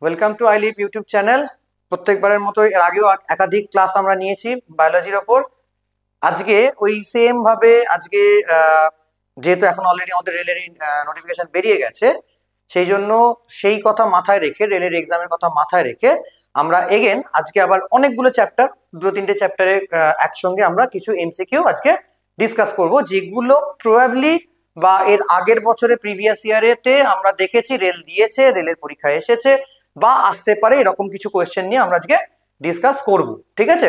Welcome to iLive YouTube channel. প্রত্যেকবারের মতো এর আগেও একাধিক ক্লাস আমরা নিয়েছি বায়োলজির ওপর। আজকে ওই সেম ভাবে আজকে যেহেতু এখন অলরেডি আমাদের রেলের নোটিফিকেশন বেরিয়ে গেছে, সেই জন্য সেই কথা মাথায় রেখে, রেলের এক্সামের কথা মাথায় রেখে আমরা এগেন আজকে আবার অনেকগুলো চ্যাপ্টার, দুটো তিনটে চ্যাপ্টারে একসঙ্গে আমরা কিছু এমসিকিউ আজকে ডিসকাস করব, যেগুলো প্রবাবলি বা এর আগের বছরে প্রিভিয়াস ইয়ারেতে আমরা দেখেছি রেল দিয়েছে, রেলের পরীক্ষায় এসেছে বা আসতে পারে, এরকম কিছু কোয়েশ্চেন নিয়ে আমরা আজকে ডিসকাস করব। ঠিক আছে?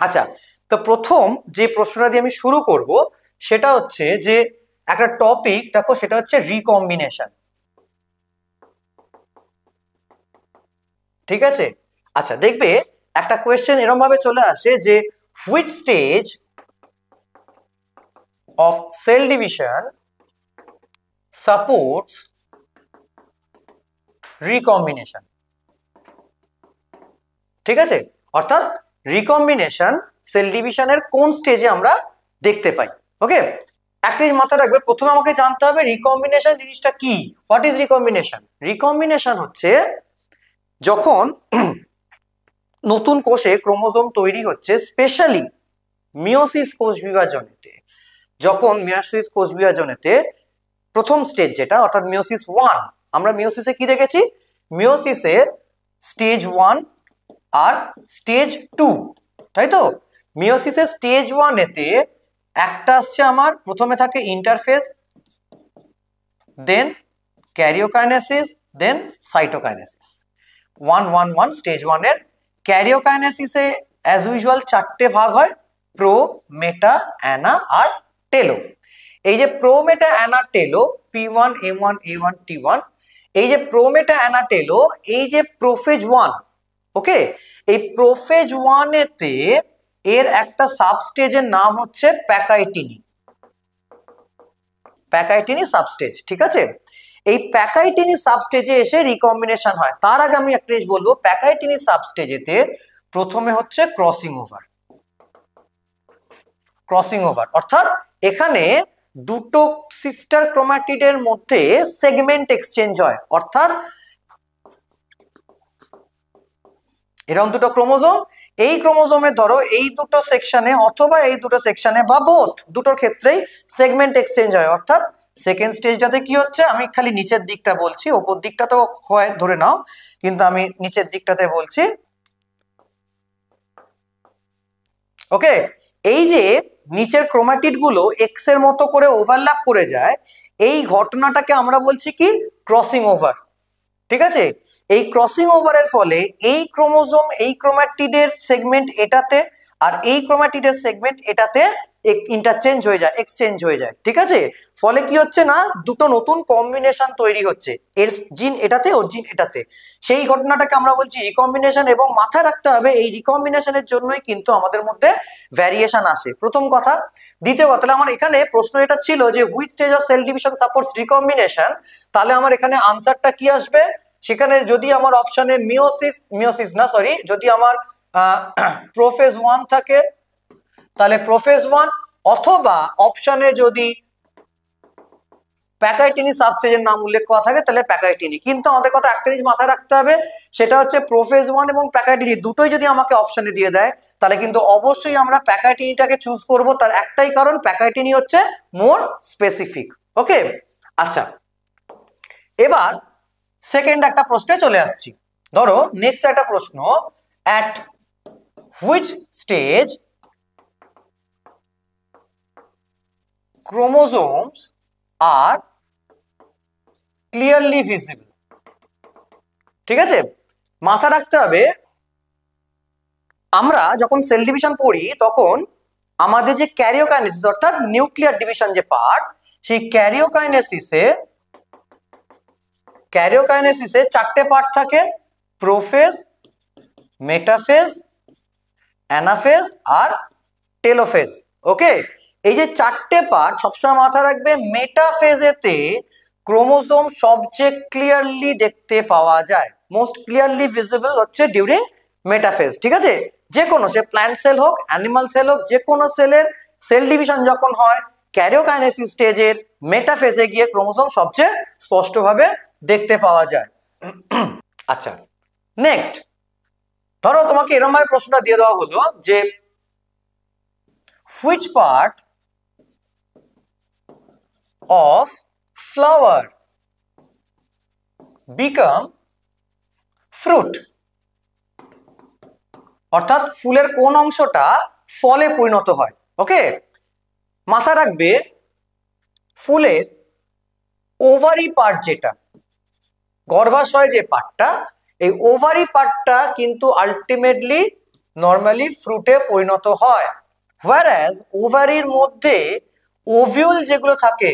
আচ্ছা, তো প্রথম যে প্রশ্নটা দিয়ে আমি শুরু করব সেটা হচ্ছে যে একটা টপিক দেখো, সেটা হচ্ছে রিকম্বিনেশন। ঠিক আছে? আচ্ছা, দেখবে একটা কোয়েশ্চেন এরকম ভাবে চলে আসে যে which stage of cell division supports recombination। ঠিক আছে? অর্থাৎ রিকম্বিনেশন সেল ডিভিশনের কোন স্টেজে আমরা দেখতে পাই। ওকে, একটা জিনিস মাথায় রাখবে, প্রথমে আমাকে জানতে হবে রিকম্বিনেশন জিনিসটা কি। What is recombination? রিকম্বিনেশন হচ্ছে যখন নতুন কোষে ক্রোমোজোম তৈরি হচ্ছে, স্পেশালি মিওসিস কোষ বিভাজনেতে। যখন মিওসিস কোষ বিভাজনেতে প্রথম স্টেজ যেটা, অর্থাৎ মিওসিস 1, আমরা মিওসিসে কি দেখেছি? মিওসিসে স্টেজ 1 আর স্টেজ 2, তাই তো? মিওসিসের স্টেজ 1 এতে একটা আসছে আমার, প্রথমে থাকে ইন্টারফেজ, দেন ক্যারিওকাইনেসিস, দেন সাইটোকাইনেসিস। 1 স্টেজ 1 এর ক্যারিওকাইনেসিসে অ্যাজ ইউজুয়াল 4টে ভাগ হয়, প্রো, মেটা, অ্যানা আর টেলো। এই যে প্রো, মেটা, Anna, টেলো, P1, M1, A1, T1, এই যে প্রো, মেটা, অ্যানা, টেলো, এই যে প্রোফেজ 1, ওকে, এই প্রোফেজ 1 এতে এর একটা সাবস্টেজের নাম হচ্ছে প্যাকাইটিনি। প্যাকাইটিনি সাবস্টেজ। ঠিক আছে? এই প্যাকাইটিনি সাবস্টেজে এসে রিকম্বিনেশন হয়। তার আগে আমি একটা জিনিস বলবো, প্যাকাইটিনি সাবস্টেজেতে প্রথমে হচ্ছে ক্রসিং ওভার। ক্রসিং ওভার অর্থাৎ এখানে দুটো সিস্টার ক্রোমাটিডের মধ্যে সেগমেন্ট এক্সচেঞ্জ হয়। অর্থাৎ এরকম দুটো ক্রোমোজোম, এই ক্রোমোজোমে ধরো এই দুটো সেকশনে অথবা এই দুটো সেকশনে বা বোথ, দুটোর ক্ষেত্রেই সেগমেন্ট এক্সচেঞ্জ হয়। অর্থাৎ সেকেন্ড স্টেজটাতে কি হচ্ছে, আমি খালি নিচের দিকটা বলছি, ওপর দিকটা তো হয় ধরে নাও, কিন্তু আমি নিচের দিকটাতে বলছি। ওকে, এই যে নিচের ক্রোমাটিড গুলো এক্স এর মতো করে ওভারল্যাপ করে যায়, এই ঘটনাটাকে আমরা বলছি কি? Crossing over. ঠিক আছে? এই ক্রসিং ওভারের ফলে এই ক্রোমোজোম, এই ক্রোমাটিডের সেগমেন্ট এটাতে আর এই ক্রোমাটিডের সেগমেন্ট এটাতে ইন্টারচেঞ্জ হয়ে যায়, এক্সচেঞ্জ হয়ে যায়। ঠিক আছে? ফলে কি হচ্ছে না, দুটো নতুন কম্বিনেশন তৈরি হচ্ছে, এর জিন এটাতে, ওর জিন এটাতে। সেই ঘটনাটাকে আমরা বলছি রিকম্বিনেশন। এবং মাথায় রাখতে হবে এই রিকম্বিনেশনের জন্যই কিন্তু আমাদের মধ্যে ভ্যারিয়েশন আসে, প্রথম কথা। দ্বিতীয় কথা, তাহলে আমার এখানে প্রশ্ন এটা ছিল যে which stage of cell division supports recombination, তাহলে আমার এখানে আনসারটা কি আসবে? সেখানে যদি আমার অপশনে যদি আমার প্রোফেজ 1 থাকে তাহলে প্রোফেজ 1, অথবা অপশনে যদি প্যাকাইটিনি সাবস্টেজের নাম উল্লেখ করা থাকে তাহলে প্যাকাইটিনি। কিন্তু আমাদের কথা একটা জিনিস মাথায় রাখতে হবে, সেটা হচ্ছে প্রোফেজ 1 এবং প্যাকাইটিনি দুটোই যদি আমাকে অপশনে দিয়ে দেয়, তাহলে কিন্তু অবশ্যই আমরা প্যাকাইটিনিটাকে চুজ করব। তার একটাই কারণ, প্যাকাইটিনি হচ্ছে মোর স্পেসিফিক। ওকে, আচ্ছা, এবার সেকেন্ড একটা প্রশ্নে চলে আসছি। ধরো নেক্সট একটা প্রশ্ন, at which stage chromosomes are clearly visible। ঠিক আছে? মাথা রাখতে হবে, আমরা যখন সেল ডিভিশন পড়ি তখন আমাদের যে ক্যারিওকাইনেসিস অর্থাৎ নিউক্লিয়ার ডিভিশন যে পার্ট, সেই ক্যারিওকাইনেসিসে 4টে পার্ট থাকে, প্রোফেজ, মেটাফেজ, অ্যানাফেজ আর টেলোফেজ। ওকে, এই যে 4টে পার্ট সবসময় মাথায় রাখবে, মেটাফেজেতে ক্রোমোজোম সবচেয়ে ক্লিয়ারলি দেখতে পাওয়া যায়, মোস্ট ক্লিয়ারলি ভিজিবল হচ্ছে ডিউরিং মেটাফেজ। ঠিক আছে? যে কোনো, সে প্ল্যান্ট সেল হোক, অ্যানিমাল সেল হোক, যে কোনো সেলের সেল ডিভিশন যখন হয়, ক্যারিওকাইনেসিস স্টেজের মেটাফেজে গিয়ে ক্রোমোজোম সবচেয়ে স্পষ্টভাবে দেখতে পাওয়া যায়। আচ্ছা, নেক্সট ধরো তোমাকে এরকম ভাবে প্রশ্নটা দিয়ে দেওয়া হলো যে which part of flower become fruit, অর্থাৎ ফুলের কোন অংশটা ফলে পরিণত হয়। ওকে, মাথায় রাখবে ফুলের ওভারি পার্ট, যেটা গর্ভাশয় যে পার্টটা, এই ওভারি পার্টটা কিন্তু আলটিমেটলি নর্মালি ফ্রুটে পরিণত হয়। whereas ওভারির মধ্যে ওভিউল যেগুলো থাকে,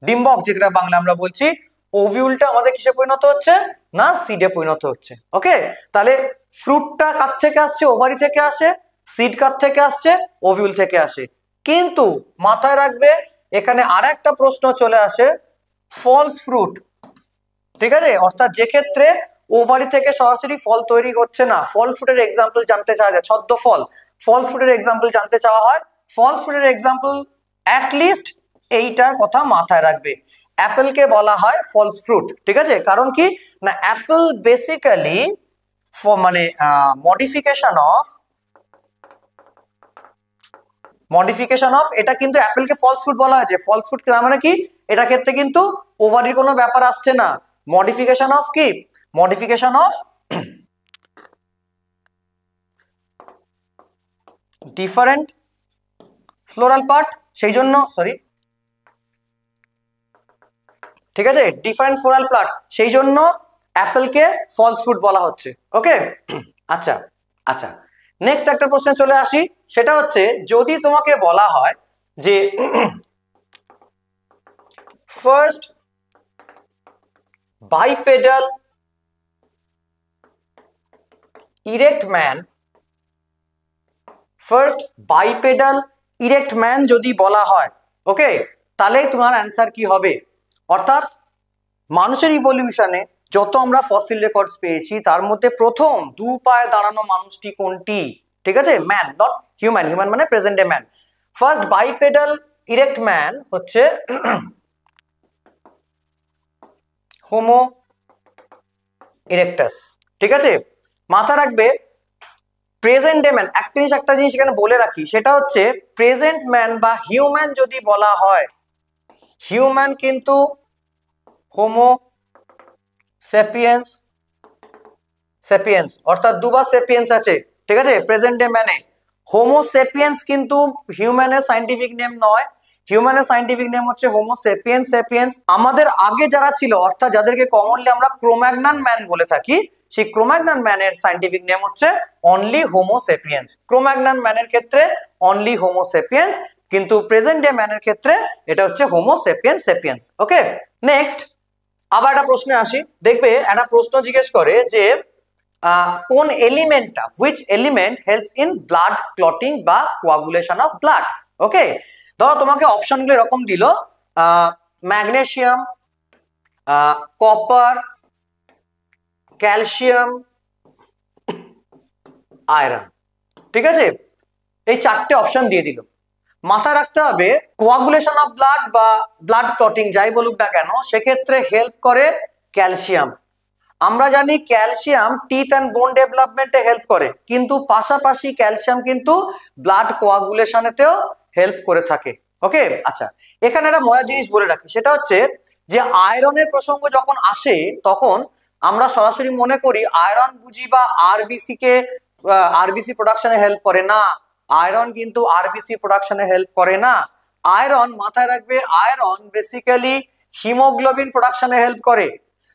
ডিম্বক যেটা বাংলা আমরা বলছি, ওভিউলটা আমাদের কিসে পরিণত হচ্ছে না সিডে পরিণত হচ্ছে। ওকে, তাহলে ফ্রুটটা কার থেকে আসছে? ওভারি থেকে আসে। সিড কার থেকে আসছে? ওভিউল থেকে আসে। কিন্তু মাথায় রাখবে এখানে আর একটা প্রশ্ন চলে আসে, ফলস ফ্রুট, ঠিক আছে, অর্থাৎ যে ক্ষেত্রে ওভারি থেকে সরাসরি ফল তৈরি হচ্ছে না। ফল ফ্রুটের এক্সাম্পল জানতে চাওয়া যায়, ছদ্ম ফল, ফলস ফ্রুটের এক্সাম্পল জানতে চাওয়া হয়। ফলস ফ্রুটের এক্সাম্পল অ্যাটলিস্ট এইটার কথা মাথায় রাখবে, অ্যাপেলকে বলা হয় ফলস ফ্রুট। ঠিক আছে, কারণ কি না অ্যাপেল বেসিক্যালি মানে মডিফিকেশন অফ এটা কিন্তু অ্যাপেলকে ফলস ফ্রুট বলা হয়েছে। ফলস ফ্রুট মানে কি, এটা ক্ষেত্রে কিন্তু ওভারির কোনো ব্যাপার আসছে না। মডিফিকেশন অফ কি, modification of different floral part, সেই জন্য সরি, ঠিক আছে, ডিফারেন্ট ফ্লোরাল পার্ট, সেই জন্য অ্যাপেলকে ফলস ফ্রুট বলা হচ্ছে। ওকে, আচ্ছা আচ্ছা, নেক্সট একটা প্রশ্নে চলে আসি, সেটা হচ্ছে যদি তোমাকে বলা হয় যে first বাইপেডাল erect man, first বাইপেডাল erect man যদি বলা হয়, ওকে, তাহলে তোমার অ্যান্সার কি হবে? অর্থাৎ মানুষের ইভলিউশনে যত আমরা ফসিল রেকর্ডস পেয়েছি তার মধ্যে প্রথম দু পায়ে দাঁড়ানো মানুষটি কোনটি? ঠিক আছে, ম্যান, নট হিউম্যান, হিউম্যান মানে present day man. First বাইপেডাল erect man হচ্ছে হোমো ইরেক্টাস। ঠিক আছে, মাথা রাখবে প্রেজেন্ট ডে ম্যান, একটা জিনিস এখানে বলে রাখি, সেটা হচ্ছে প্রেজেন্ট ম্যান বা হিউম্যান যদি বলা হয়, হিউম্যান কিন্তু হোমো সেপিয়েন্স, সেপিয়েন্স অর্থাৎ দুবার সেপিয়েন্স আছে। ঠিক আছে, প্রেজেন্ট ডে ম্যানে হোমো সেপিয়েন্স কিন্তু হিউম্যানের সায়েন্টিফিক নেম নয়, হিউম্যানের সায়েন্টিফিক নেম হচ্ছে হোমো সেপিয়েন্স সেপিয়েন্স। আমাদের আগে যারা ছিল, অর্থাৎ যাদেরকে কমনলি আমরা ক্রোম্যাগনন ম্যান বলে থাকি, সেই ক্রোম্যাগনন ম্যানের সায়েন্টিফিক নেম হচ্ছে অনলি হোমো সেপিয়েন্স। ক্রোম্যাগনন ম্যানের ক্ষেত্রে অনলি হোমো সেপিয়েন্স, কিন্তু প্রেজেন্ট ডে ম্যানের ক্ষেত্রে এটা হচ্ছে হোমো সেপিয়েন্স সেপিয়েন্স। ওকে, নেক্সট আবার একটা প্রশ্নে আসি, দেখবে একটা প্রশ্ন জিজ্ঞেস করে যে কোন এলিমেন্টটা, which element helps in blood clotting বা কোয়াগুলেশন অফ ব্লাড। ওকে, ধরো তোমাকে অপশনগুলো এরকম দিল, ম্যাগনেসিয়াম, কপার, ক্যালসিয়াম, আয়রন। ঠিক আছে, এই চারটে অপশন দিয়ে দিল। মাথায় রাখতে হবে কোয়াগুলেশন অফ ব্লাড বা ব্লাড ক্লটিং যাই বলুক না কেন, সেক্ষেত্রে হেল্প করে ক্যালসিয়াম। আমরা জানি ক্যালসিয়াম টিথ অ্যান্ড বোন ডেভেলপমেন্টে হেল্প করে, কিন্তু পাশাপাশি ক্যালসিয়াম কিন্তু ব্লাড কোয়াগুলেশনেতেও হেল্প করে থাকে। ওকে, আচ্ছা, এখানে একটা মজার জিনিস বলে রাখি, সেটা হচ্ছে যে আয়রনের প্রসঙ্গ যখন আসে তখন আমরা সরাসরি মনে করি আয়রন বুঝি বা আরবিসি কে, আরবিসি প্রোডাকশনে হেল্প করে না। আয়রন কিন্তু আরবিসি প্রোডাকশনে হেল্প করে না। আয়রন মাথায় রাখবে, আয়রন বেসিক্যালি হিমোগ্লোবিন প্রোডাকশনে হেল্প করে।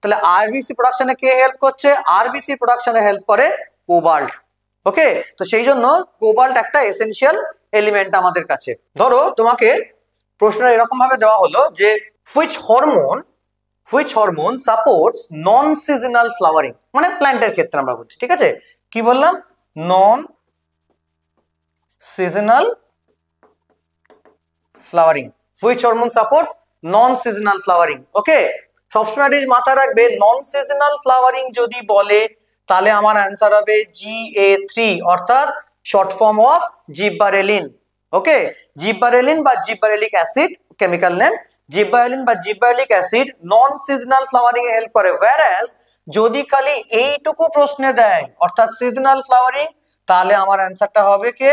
তাহলে আরবিসি প্রোডাকশনে কে হেল্প করছে? আরবিসি প্রোডাকশনে হেল্প করে কোবাল্ট। ওকে, তো সেই জন্য কোবাল্ট একটা এসেনশিয়াল এলিমেন্ট আমাদের কাছে। ধরো তোমাকে প্রশ্ন এরকম ভাবে দেওয়া হলো যে which hormone supports non seasonal flowering, মানে প্ল্যান্টের ক্ষেত্রে আমরা বলছি। ঠিক আছে, কি বললাম? Non seasonal flowering, which hormone supports non seasonal flowering. Okay, সবসময় মাথায় রাখবে নন সিজনাল ফ্লাওয়ারিং যদি বলে তাহলে আমার অ্যান্সার হবে GA3, অর্থাৎ শর্ট ফর্ম অফ জিব্বারেলিন। ওকে, জিব্বারেলিন বা জিব্বারেলিক অ্যাসিড, কেমিক্যাল নেম জিব্বারেলিন বা জিব্বারেলিক অ্যাসিড নন সিজনাল ফ্লাওয়ারিং এ হেল্প করে, whereas যদি খালি এইটুকু প্রশ্নে দেয় অর্থাৎ সিজনাল ফ্লাওয়ারিং, তাহলে আমার অ্যান্সারটা হবে কে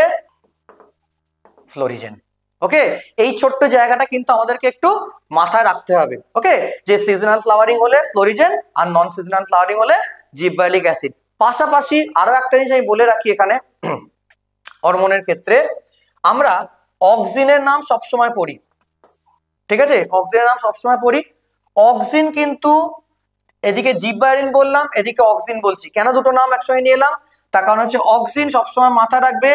ফ্লোরিজেন। ওকে, এই ছোট্ট জায়গাটা কিন্তু আমাদেরকে একটু মাথায় রাখতে হবে। ওকে, যে সিজনাল ফ্লাওয়ারিং হলে ফ্লোরিজেন আর নন সিজনাল ফ্লাওয়ারিং হলে জিব্বারেলিক অ্যাসিড। পাশাপাশি আরো একটা জিনিস আমি বলে রাখি এখানে, হরমোনের ক্ষেত্রে আমরা অক্সিনের নাম সবসময় পড়ি, ঠিক আছে, অক্সিনের নাম সবসময় পড়ি। অক্সিন কিন্তু এদিকে জিব্বারেলিন বললাম, এদিকে অক্সিন বলছি, কেন দুটো নাম একসঙ্গে নিয়ে এলাম, তার কারণ হচ্ছে অক্সিন সবসময় মাথা রাখবে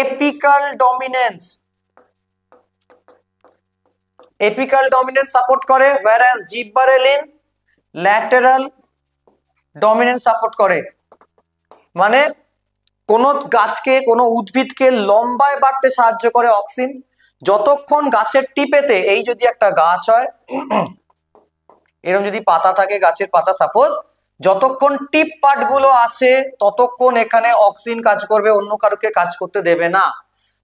apical dominance, apical dominance support করে, whereas জিব্বারেলিন ল্যাটেরাল ডমিনেন্স সাপোর্ট করে। মানে কোন গাছকে, কোন উদ্ভিদকে লম্বায় বাড়তে সাহায্য করে অক্সিন। যতক্ষণ গাছের টিপেতে, এই যদি একটা গাছ হয় এরকম যদি পাতা থাকে, গাছের পাতা সাপোজ, যতক্ষণ টিপ পার্ট গুলো আছে ততক্ষণ এখানে অক্সিন কাজ করবে, অন্য কারোকে কাজ করতে দেবে না।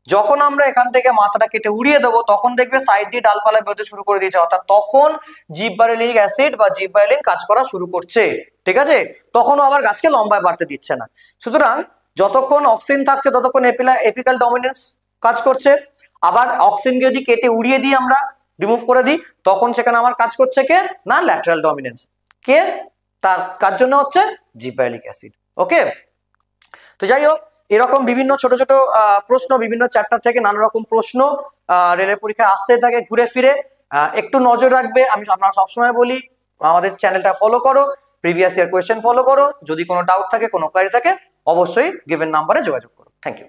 যখন আমরা এখান থেকে মাথাটা কেটে উড়িয়ে দেবো তখন দেখবে সাইড দিয়ে ডালপালা বেরোতে শুরু করে দিয়েছে, অর্থাৎ তখন জিব্বারেলিক অ্যাসিড বা জিব্বারেলিন কাজ করা শুরু করছে, ঠিক আছে, তখনও আবার গাছকে লম্বায় বাড়তে দিচ্ছে না। সুতরাং যতক্ষণ অক্সিন থাকছে ততক্ষণ এপিক্যাল ডমিনেন্স কাজ করছে, আবার অক্সিনকে যদি কেটে উড়িয়ে দিই, আমরা রিমুভ করে দিই, তখন সেখানে আমার কাজ করছে কে না ল্যাটারাল ডমিনেন্স, কে তার কাজ জন্য হচ্ছে জিব্বারেলিক অ্যাসিড। ওকে, তো যাই হোক, এরকম বিভিন্ন ছোট ছোট প্রশ্ন বিভিন্ন চ্যাপ্টার থেকে নানা রকম প্রশ্ন রেলের পরীক্ষায় আসতে থাকে ঘুরে ফিরে, একটু নজর রাখবে। আমি আপনারা সবসময় বলি আমাদের চ্যানেলটা ফলো করো, প্রিভিয়াস ইয়ার কোয়েশ্চেন ফলো করো, যদি কোনো ডাউট থাকে, কোনো কোয়ারি থাকে, অবশ্যই গিভেন নাম্বারে যোগাযোগ করো। Thank you.